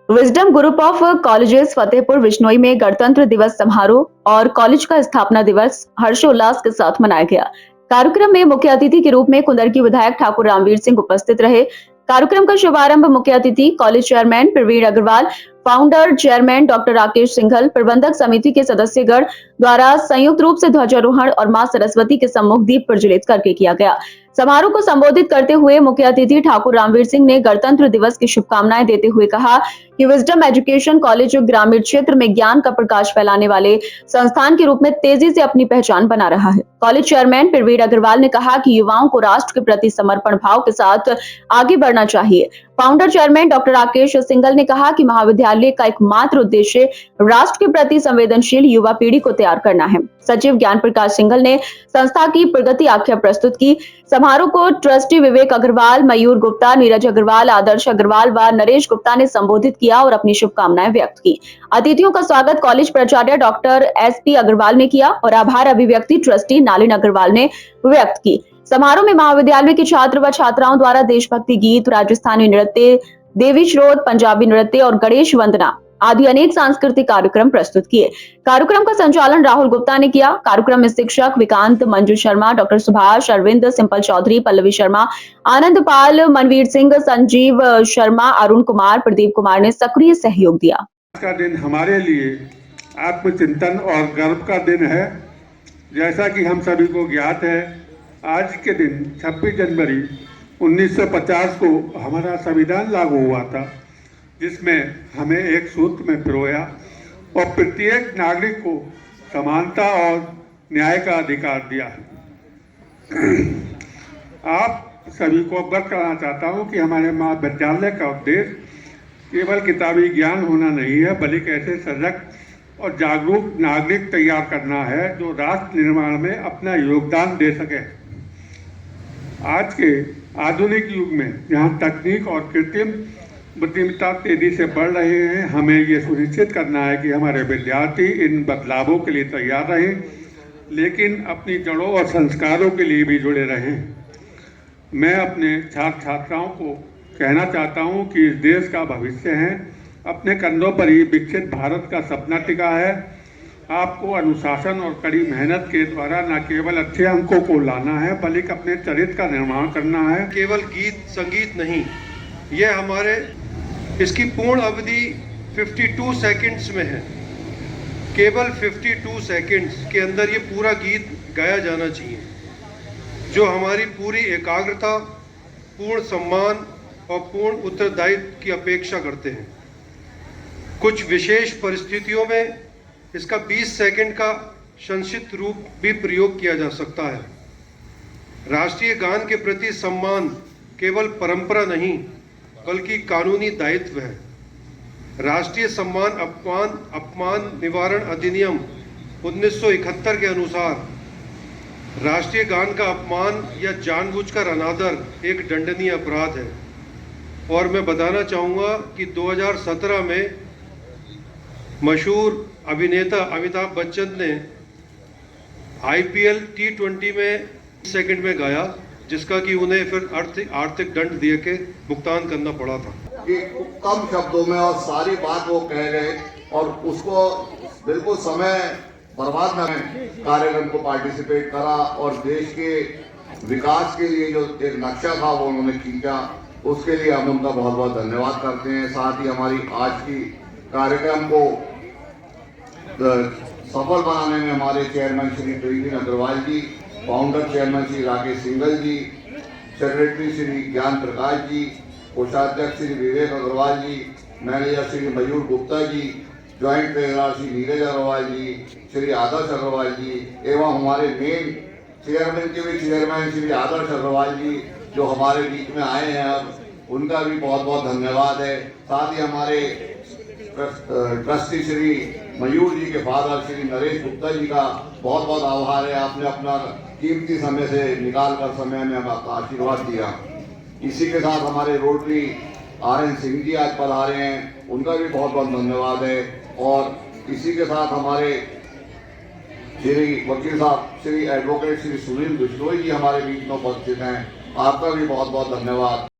Wisdom group of colleges Fatehpur Bishnoi में गणतंत्र दिवस समारोह और कॉलेज का स्थापना दिवस हर्षोल्लास के साथ मनाया गया। कार्यक्रम में मुख्य अतिथि के रूप में कुंदर की विधायक ठाकुर रामवीर सिंह उपस्थित रहे। कार्यक्रम का शुभारंभ मुख्य अतिथि college chairman Praveen Agarwal, founder chairman doctor Rakesh Singhal, प्रबंधक समिति के सदस्यगण द्वारा संयुक्त रूप से ध्वजारोहण और मां सरस्वती के सम्मुख दीप प्रज्वलित करके किया गया। समारोह को संबोधित करते हुए मुख्य अतिथि ठाकुर रामवीर सिंह ने गणतंत्र दिवस की शुभकामनाएं देते हुए कहा कि विजडम एजुकेशन कॉलेज ग्रामीण क्षेत्र में ज्ञान का प्रकाश फैलाने वाले संस्थान के रूप में तेजी से अपनी पहचान बना रहा है। कॉलेज चेयरमैन प्रवीण अग्रवाल ने कहा कि युवाओं को राष्ट्र के प्रति समर्पण भाव के साथ आगे बढ़ना चाहिए। Founder chairman doctor Rakesh Singhal ने कहा कि महाविद्यालय का एकमात्र उद्देश्य राष्ट्र के प्रति संवेदनशील युवा पीढ़ी को तैयार करना है। सचिव ज्ञान प्रकाश सिंघल ने संस्था की प्रगति आख्या प्रस्तुत की। समारोह को ट्रस्टी विवेक अग्रवाल, मयूर गुप्ता, नीरज अग्रवाल, आदर्श अग्रवाल व नरेश गुप्ता ने संबोधित किया और अपनी शुभकामनाएं व्यक्त की। अतिथियों का स्वागत कॉलेज प्राचार्य डॉक्टर SP अग्रवाल ने किया और आभार अभिव्यक्ति ट्रस्टी नालिन अग्रवाल ने व्यक्त की। समारोह में महाविद्यालय के छात्र व छात्राओं द्वारा देशभक्ति गीत, राजस्थानी नृत्य, देवी श्रोत, पंजाबी नृत्य और गणेश वंदना आदि अनेक सांस्कृतिक कार्यक्रम प्रस्तुत किए। कार्यक्रम का संचालन राहुल गुप्ता ने किया। कार्यक्रम में शिक्षक विकांत, मंजू शर्मा, डॉक्टर सुभाष, अरविंद, सिंपल चौधरी, पल्लवी शर्मा, आनंद पाल, मनवीर सिंह, संजीव शर्मा, अरुण कुमार, प्रदीप कुमार ने सक्रिय सहयोग दिया। आज का दिन हमारे लिए आत्मचिंतन और गर्व का दिन है। जैसा कि हम सभी को ज्ञात है, आज के दिन 26 जनवरी 1950 को हमारा संविधान लागू हुआ था, जिसमें हमें एक सूत्र में पिरोया और प्रत्येक नागरिक को समानता और न्याय का अधिकार दिया है। आप सभी को अवगत कराना चाहता हूं कि हमारे महाविद्यालय का उद्देश्य केवल किताबी ज्ञान होना नहीं है, बल्कि ऐसे सजग और जागरूक नागरिक तैयार करना है जो राष्ट्र निर्माण में अपना योगदान दे सके। आज के आधुनिक युग में जहां तकनीक और कृत्रिम बुद्धिमत्ता तेजी से बढ़ रहे हैं, हमें ये सुनिश्चित करना है कि हमारे विद्यार्थी इन बदलावों के लिए तैयार रहें, लेकिन अपनी जड़ों और संस्कारों के लिए भी जुड़े रहें। मैं अपने छात्र छात्राओं को कहना चाहता हूं कि इस देश का भविष्य है, अपने कंधों पर ही विकसित भारत का सपना टिका है। आपको अनुशासन और कड़ी मेहनत के द्वारा न केवल अच्छे अंकों को लाना है, बल्कि अपने चरित्र का निर्माण करना है। केवल गीत संगीत नहीं, ये हमारे इसकी पूर्ण अवधि 52 सेकंड्स में है। केवल 52 सेकंड्स के अंदर ये पूरा गीत गाया जाना चाहिए, जो हमारी पूरी एकाग्रता, पूर्ण सम्मान और पूर्ण उत्तरदायित्व की अपेक्षा करते हैं। कुछ विशेष परिस्थितियों में इसका 20 सेकंड का संक्षिप्त रूप भी प्रयोग किया जा सकता है। राष्ट्रीय गान के प्रति सम्मान केवल परंपरा नहीं, बल्कि कानूनी दायित्व है। राष्ट्रीय सम्मान अपमान निवारण अधिनियम 1971 के अनुसार राष्ट्रीय गान का अपमान या जानबूझकर अनादर एक दंडनीय अपराध है। और मैं बताना चाहूँगा कि 2017 में मशहूर अभिनेता अमिताभ बच्चन ने IPL T20 में सेकंड में गाया, जिसका कि उन्हें फिर आर्थिक दंड दिए के भुगतान करना पड़ा था। कि कम शब्दों में और सारी बात वो कह गए और उसको बिल्कुल समय बर्बाद न कार्यक्रम को पार्टिसिपेट करा और देश के विकास के लिए जो एक नक्शा था वो उन्होंने खींचा, उसके लिए हम उनका बहुत बहुत धन्यवाद करते हैं। साथ ही हमारी आज की कार्यक्रम को सफल बनाने में हमारे चेयरमैन श्री प्रवीण अग्रवाल जी, फाउंडर चेयरमैन श्री राकेश सिंघल जी, सेक्रेटरी श्री ज्ञान प्रकाश जी, कोषाध्यक्ष श्री विवेक अग्रवाल जी, मैनेजर श्री मयूर गुप्ता जी, ज्वाइंट ट्रेजरर श्री नीरज अग्रवाल जी, श्री आदर्श अग्रवाल जी एवं हमारे मेन चेयरमैन के भी चेयरमैन श्री आदर्श अग्रवाल जी जो हमारे बीच में आए हैं, अब उनका भी बहुत बहुत धन्यवाद है। साथ ही हमारे ट्रस्टी श्री मयूर जी के फादर श्री नरेश गुप्ता जी का बहुत बहुत आभार है, आपने अपना कीमती समय से निकाल कर समय में हमें आपका आशीर्वाद दिया। इसी के साथ हमारे रोटरी RN सिंह जी आज पधारे हैं, उनका भी बहुत बहुत धन्यवाद है। और इसी के साथ हमारे श्री वकील साहब श्री एडवोकेट श्री सुनील बिश्नोई जी हमारे बीच में उपस्थित हैं, आपका भी बहुत बहुत धन्यवाद।